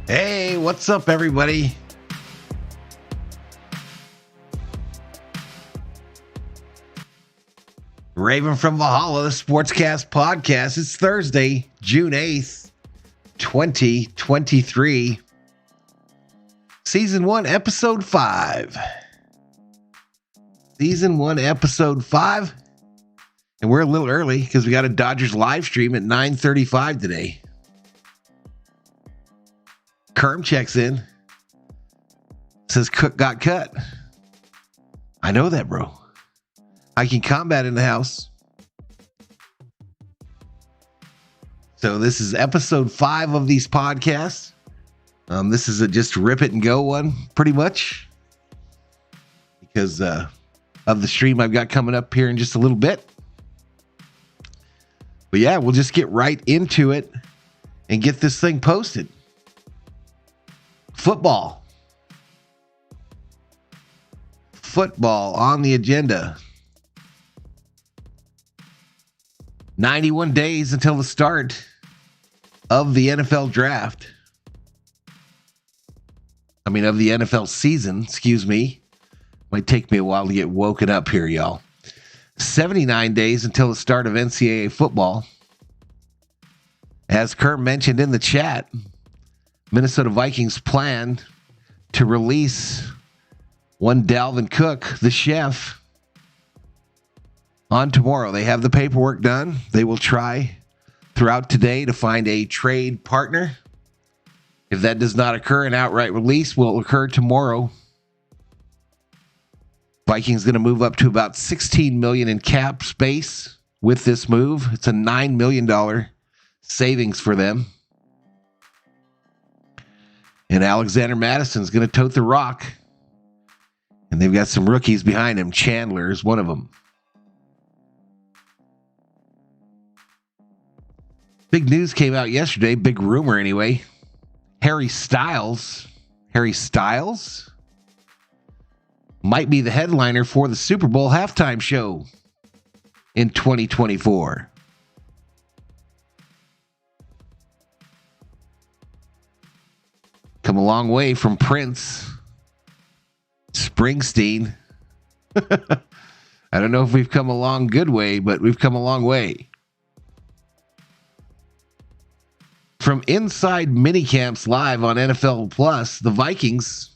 Hey, what's up, everybody? Raven from Valhalla Sportscast podcast. It's Thursday, June 8th, 2023. Season 1, Episode 5. Season 1, Episode 5. And we're a little early because we got a Dodgers live stream at 9:35 today. Kerm checks in. Says Cook got cut. I know that, bro. I can combat in the house. So this is episode 5 of these podcasts. This is a just rip it and go one, pretty much. Because of the stream I've got coming up here in just a little bit. But yeah, we'll just get right into it and get this thing posted. Football on the agenda. 91 days until the start of the NFL draft. Of the NFL season, excuse me. Might take me a while to get woken up here, y'all. 79 days until the start of NCAA football. As Kerm mentioned in the chat, Minnesota Vikings plan to release one Dalvin Cook, the chef, on tomorrow. They have the paperwork done. They will try throughout today to find a trade partner. If that does not occur, an outright release will occur tomorrow. Vikings going to move up to about $16 million in cap space with this move. It's a $9 million savings for them. And Alexander Madison's going to tote the rock. And they've got some rookies behind him. Chandler is one of them. Big news came out yesterday. Big rumor anyway. Harry Styles might be the headliner for the Super Bowl halftime show in 2024. Come a long way from Prince, Springsteen. I don't know if we've come a long good way, but we've come a long way. From inside minicamps live on NFL Plus, the Vikings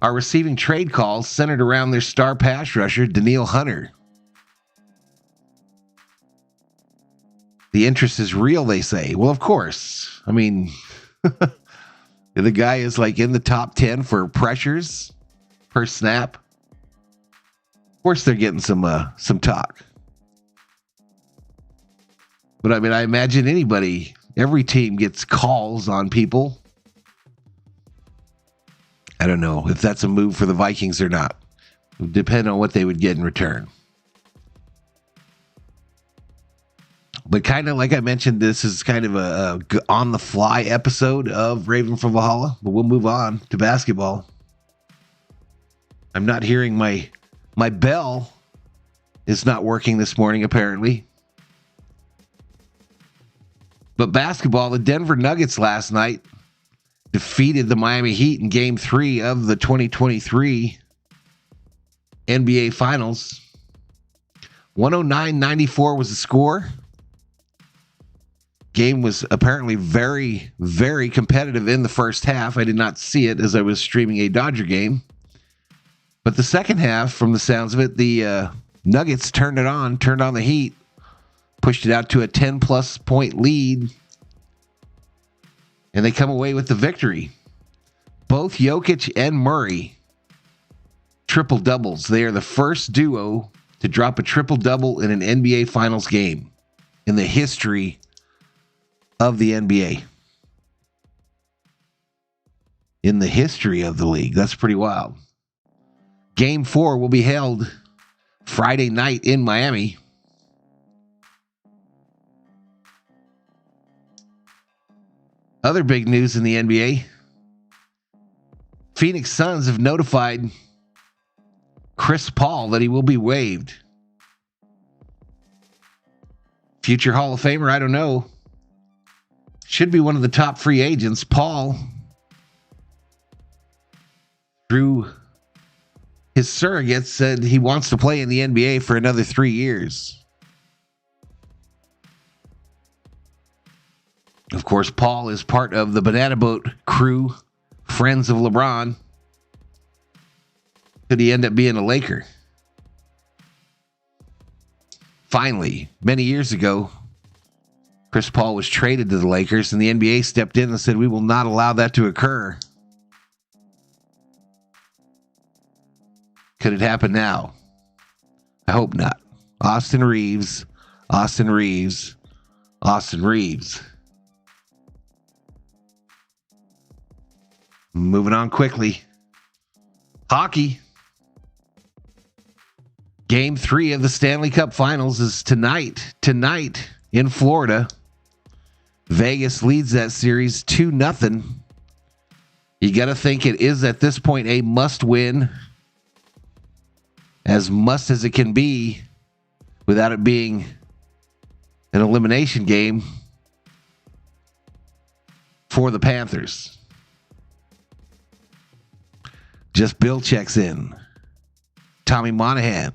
are receiving trade calls centered around their star pass rusher, Danielle Hunter. The interest is real, they say. Well, of course. The guy is like in the top 10 for pressures per snap. Of course, they're getting some talk. But I imagine every team gets calls on people. I don't know if that's a move for the Vikings or not. It would depend on what they would get in return. But kind of like I mentioned, this is kind of a on-the-fly episode of Raven from Valhalla. But we'll move on to basketball. I'm not hearing my bell is not working this morning, apparently. But basketball, the Denver Nuggets last night defeated the Miami Heat in Game 3 of the 2023 NBA Finals. 109-94 was the score. Game was apparently very, very competitive in the first half. I did not see it as I was streaming a Dodger game. But the second half, from the sounds of it, the Nuggets turned on the Heat, pushed it out to a 10-plus point lead, and they come away with the victory. Both Jokic and Murray, triple doubles. They are the first duo to drop a triple double in an NBA Finals game in the history of the NBA. In the history of the league. That's pretty wild. Game 4 will be held Friday night in Miami. Other big news in the NBA. Phoenix Suns have notified Chris Paul that he will be waived. Future Hall of Famer, I don't know. Should be one of the top free agents. Paul through his surrogate, said he wants to play in the NBA for another 3 years. Of course, Paul is part of the Banana Boat crew, friends of LeBron. Could he end up being a Laker? Finally, many years ago, Chris Paul was traded to the Lakers, and the NBA stepped in and said, we will not allow that to occur. Could it happen now? I hope not. Austin Reeves. Moving on quickly. Hockey. Game 3 of the Stanley Cup Finals is tonight. Tonight in Florida. Vegas leads that series 2-0. You got to think it is at this point a must-win. As must as it can be without it being an elimination game for the Panthers. Just Bill checks in. Tommy Monahan.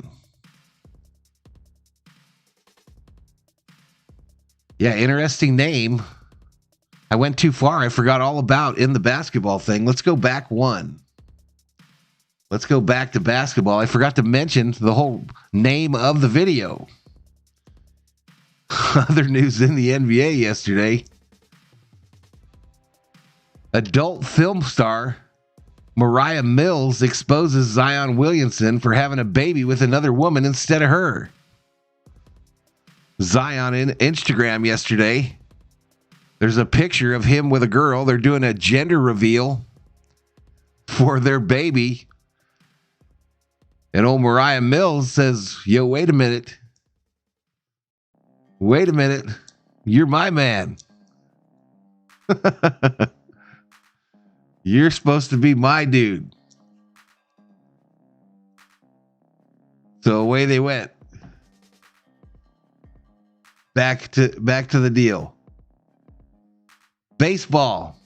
Yeah, interesting name. I went too far. I forgot all about in the basketball thing. Let's go back one. Let's go back to basketball. I forgot to mention the whole name of the video. Other news in the NBA yesterday. Adult film star Mariah Mills exposes Zion Williamson for having a baby with another woman instead of her. Zion in Instagram yesterday. There's a picture of him with a girl. They're doing a gender reveal for their baby. And old Mariah Mills says, yo, wait a minute. Wait a minute. You're my man. You're supposed to be my dude. So away they went. Back to the deal. Baseball.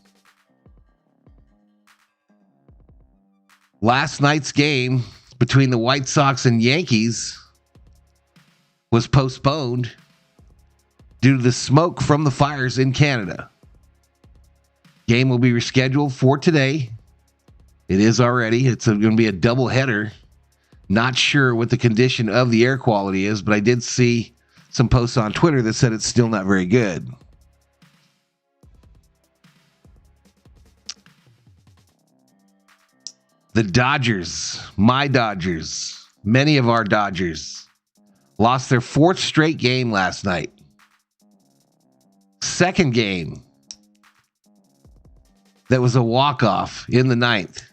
Last night's game between the White Sox and Yankees was postponed due to the smoke from the fires in Canada. Game will be rescheduled for today. It is already. It's going to be a double header. Not sure what the condition of the air quality is, but I did see some posts on Twitter that said it's still not very good. The Dodgers, my Dodgers, many of our Dodgers, lost their 4th straight game last night. Second game that was a walk-off in the 9th.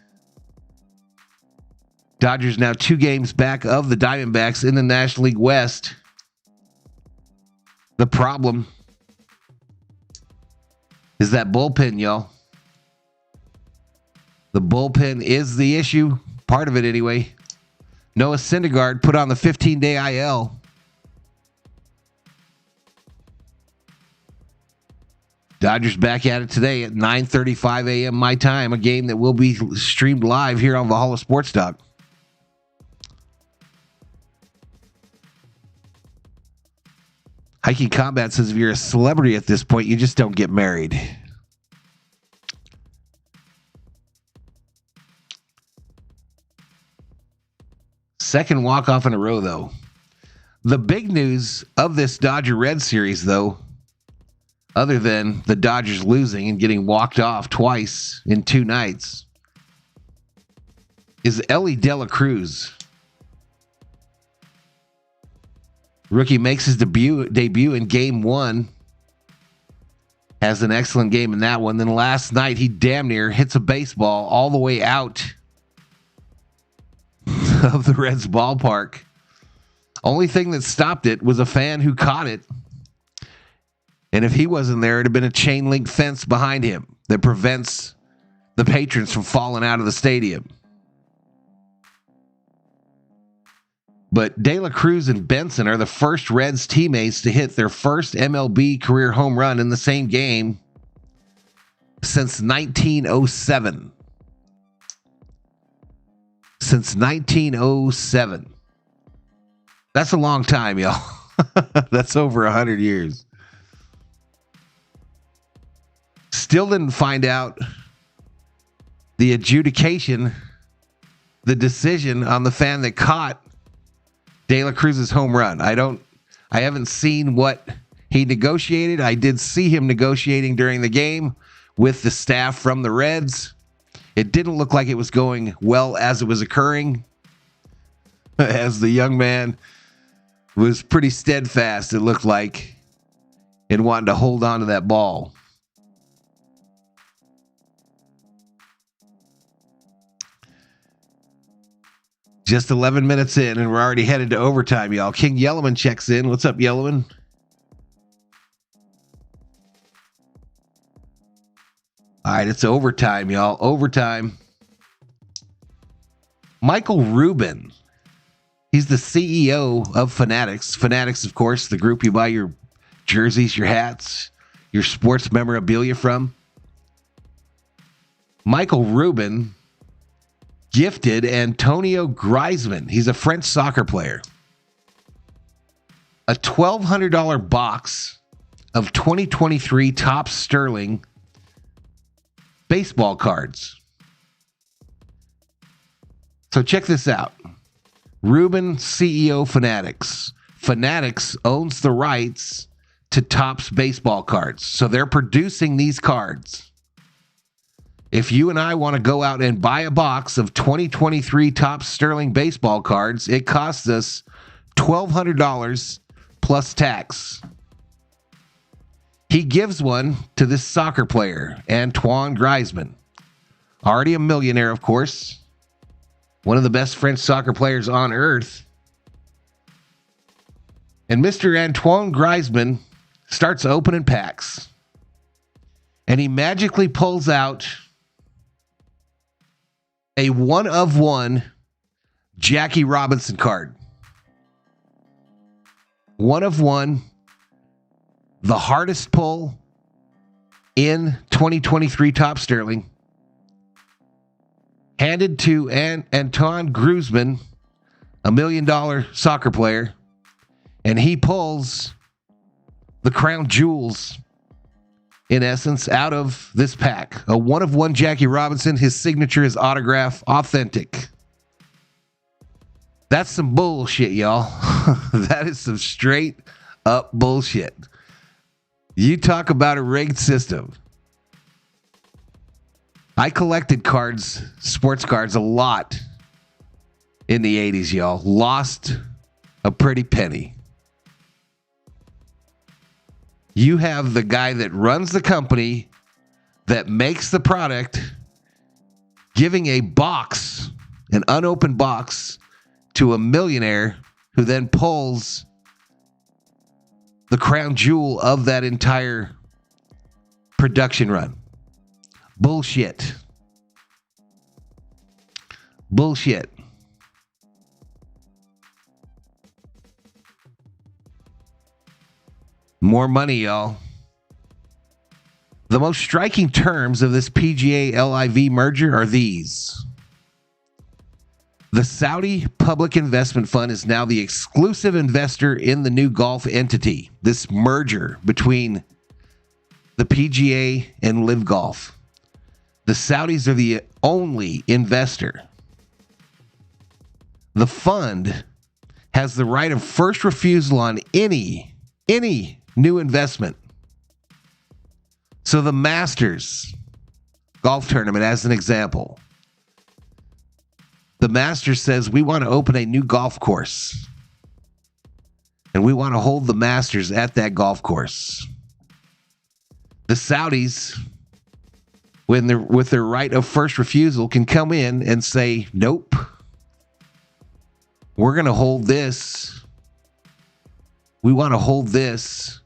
Dodgers now 2 games back of the Diamondbacks in the National League West. The problem is that bullpen, y'all. The bullpen is the issue. Part of it anyway. Noah Syndergaard put on the 15-day IL. Dodgers back at it today at 9:35 a.m. my time. A game that will be streamed live here on Valhalla Sports Talk. Hiking Combat says if you're a celebrity at this point, you just don't get married. Second walk-off in a row, though. The big news of this Dodger-Red series, though, other than the Dodgers losing and getting walked off twice in 2 nights, is Elly De La Cruz. Rookie makes his debut in Game 1. Has an excellent game in that one. Then last night, he damn near hits a baseball all the way out of the Reds ballpark. Only thing that stopped it was a fan who caught it. And if he wasn't there, it'd have been a chain link fence behind him that prevents the patrons from falling out of the stadium. But De La Cruz and Benson are the first Reds teammates to hit their first MLB career home run in the same game since 1907. since 1907. That's a long time, y'all. That's over 100 years. Still didn't find out the adjudication, the decision on the fan that caught De La Cruz's home run. I haven't seen what he negotiated. I did see him negotiating during the game with the staff from the Reds. It didn't look like it was going well as it was occurring, as the young man was pretty steadfast, it looked like, in wanting to hold on to that ball. Just 11 minutes in, and we're already headed to overtime, y'all. King Yellowman checks in. What's up, Yellowman? All right, it's overtime, y'all. Overtime. Michael Rubin. He's the CEO of Fanatics. Fanatics, of course, the group you buy your jerseys, your hats, your sports memorabilia from. Michael Rubin gifted Antonio Griezmann, he's a French soccer player, a $1,200 box of 2023 Topps Sterling baseball cards. So check this out. Rubin, CEO Fanatics. Fanatics owns the rights to Topps baseball cards. So they're producing these cards. If you and I want to go out and buy a box of 2023 Topps Sterling baseball cards, it costs us $1,200 plus tax. He gives one to this soccer player, Antoine Griezmann. Already a millionaire, of course. One of the best French soccer players on earth. And Mr. Antoine Griezmann starts opening packs. And he magically pulls out a one-of-one Jackie Robinson card. One of one. The hardest pull in 2023 Topps Sterling. Handed to Antoine Griezmann, $1 million soccer player, and he pulls the crown jewels, in essence, out of this pack. A one-of-one Jackie Robinson. His signature is autograph, authentic. That's some bullshit, y'all. That is some straight up bullshit. You talk about a rigged system. I collected cards, sports cards, a lot in the 80s, y'all. Lost a pretty penny. You have the guy that runs the company, that makes the product, giving a box, an unopened box, to a millionaire who then pulls the crown jewel of that entire production run. Bullshit. Bullshit. More money, y'all. The most striking terms of this PGA LIV merger are these. The Saudi Public Investment Fund is now the exclusive investor in the new golf entity. This merger between the PGA and Live Golf. The Saudis are the only investor. The fund has the right of first refusal on any new investment. So the Masters golf tournament, as an example, the Masters says we want to open a new golf course, and we want to hold the Masters at that golf course. The Saudis, with their right of first refusal, can come in and say, nope, we're going to hold this. We want to hold this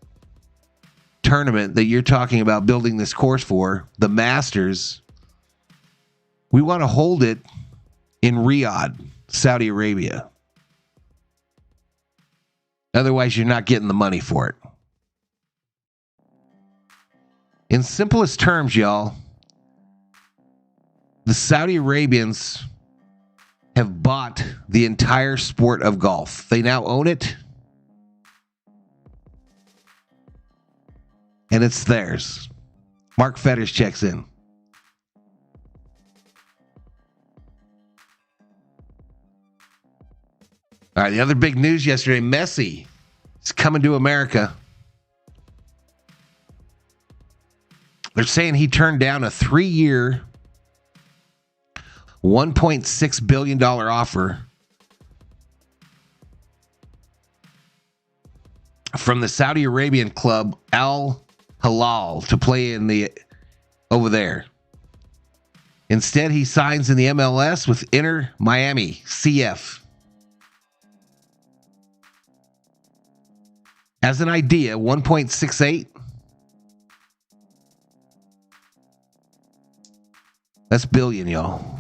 tournament that you're talking about building this course for, the Masters. We want to hold it in Riyadh, Saudi Arabia. Otherwise, you're not getting the money for it. In simplest terms, y'all, the Saudi Arabians have bought the entire sport of golf. They now own it, and it's theirs. Mark Fetters checks in. All right, the other big news yesterday, Messi is coming to America. They're saying he turned down a 3-year, $1.6 billion offer from the Saudi Arabian club Al Hilal to play over there. Instead, he signs in the MLS with Inter Miami CF. As an idea, 1.68. That's billion, y'all.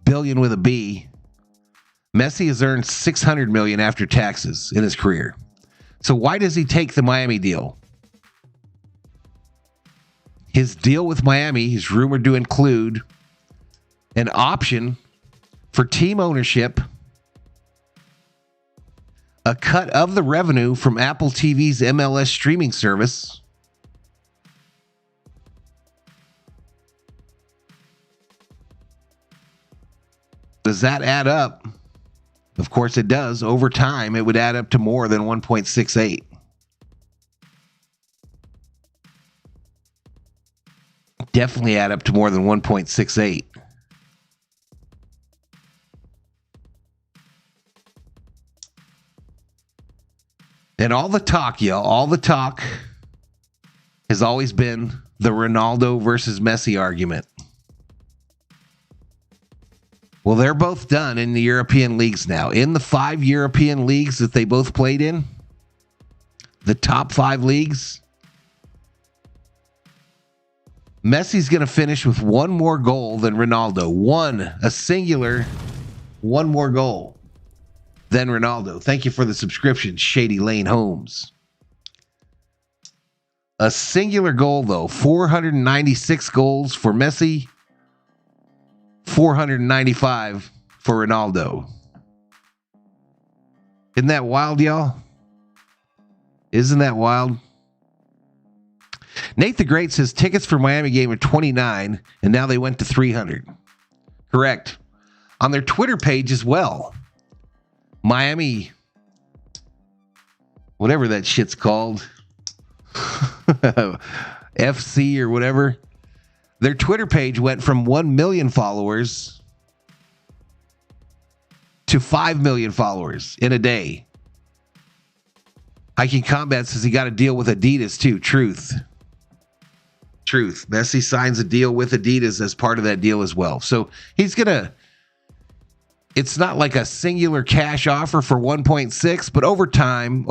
Billion with a B. Messi has earned $600 million after taxes in his career. So why does he take the Miami deal? His deal with Miami is rumored to include an option for team ownership, a cut of the revenue from Apple TV's MLS streaming service, does that add up? Of course it does. Over time, it would add up to more than 1.68. Definitely add up to more than 1.68. And all the talk, y'all, all the talk has always been the Ronaldo versus Messi argument. Well, they're both done in the European leagues now. In the 5 European leagues that they both played in, the top 5 leagues, Messi's going to finish with one more goal than Ronaldo. A singular, one more goal than Ronaldo. Thank you for the subscription, Shady Lane Homes. A singular goal, though. 496 goals for Messi. 495 for Ronaldo. Isn't that wild, y'all? Isn't that wild? Nate the Great says tickets for Miami game are $29, and now they went to $300. Correct. On their Twitter page as well. Miami, whatever that shit's called, FC or whatever. Their Twitter page went from 1 million followers to 5 million followers in a day. Hiking Combat says he got a deal with Adidas too. Truth. Messi signs a deal with Adidas as part of that deal as well. So he's going to, it's not like a singular cash offer for 1.6, but over time,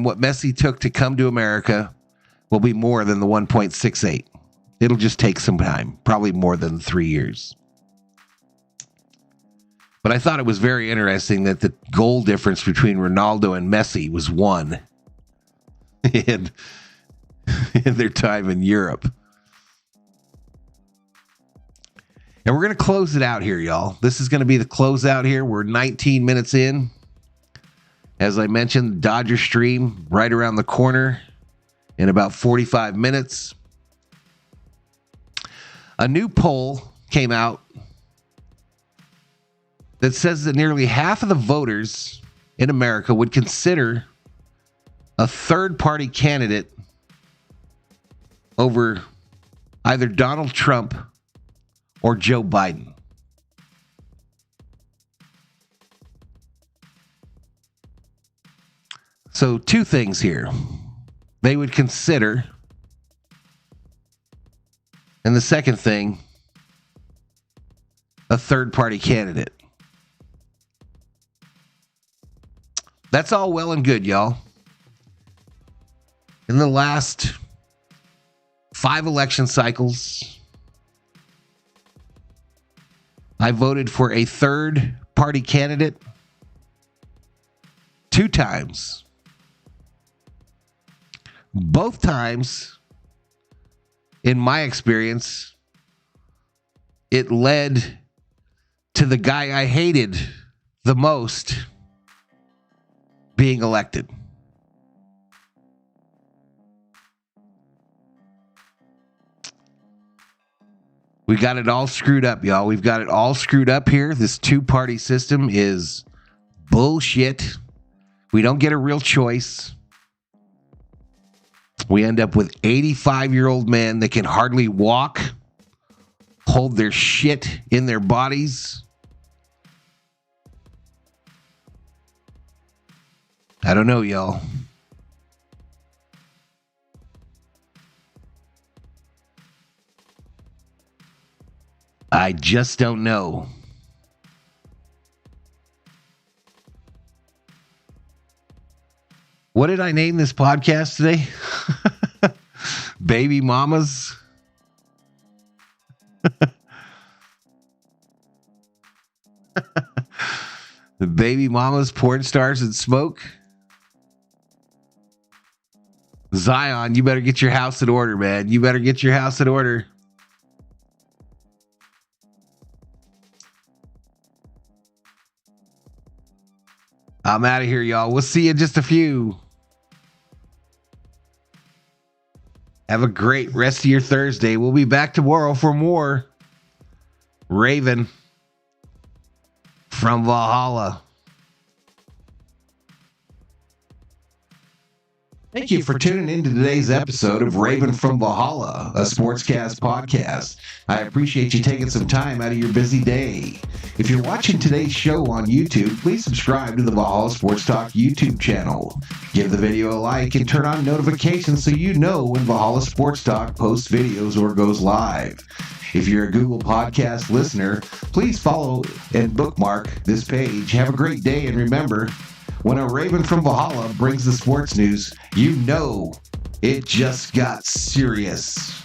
what Messi took to come to America will be more than the 1.68. It'll just take some time, probably more than 3 years. But I thought it was very interesting that the goal difference between Ronaldo and Messi was 1 in their time in Europe. And we're going to close it out here, y'all. This is going to be the closeout here. We're 19 minutes in. As I mentioned, Dodger stream right around the corner in about 45 minutes. A new poll came out that says that nearly half of the voters in America would consider a third-party candidate over either Donald Trump or Joe Biden. So 2 things here. They would consider, and the second thing, a third-party candidate. That's all well and good, y'all. In the last 5 election cycles, I voted for a third-party candidate 2 times. Both times, in my experience, it led to the guy I hated the most being elected. We got it all screwed up, y'all. We've got it all screwed up here. This two-party system is bullshit. We don't get a real choice. We end up with 85-year-old men that can hardly walk, hold their shit in their bodies. I don't know, y'all. I just don't know. What did I name this podcast today? Baby Mommas? The Baby Mommas, Porn Stars, and Smoke? Zion, you better get your house in order, man. You better get your house in order. I'm out of here, y'all. We'll see you in just a few. Have a great rest of your Thursday. We'll be back tomorrow for more Raven from Valhalla. Thank you for tuning in to today's episode of Raven from Valhalla, a Sportscast podcast. I appreciate you taking some time out of your busy day. If you're watching today's show on YouTube, please subscribe to the Valhalla Sports Talk YouTube channel. Give the video a like and turn on notifications so you know when Valhalla Sports Talk posts videos or goes live. If you're a Google Podcast listener, please follow and bookmark this page. Have a great day, and remember, when a Raven from Valhalla brings the sports news, you know it just got serious.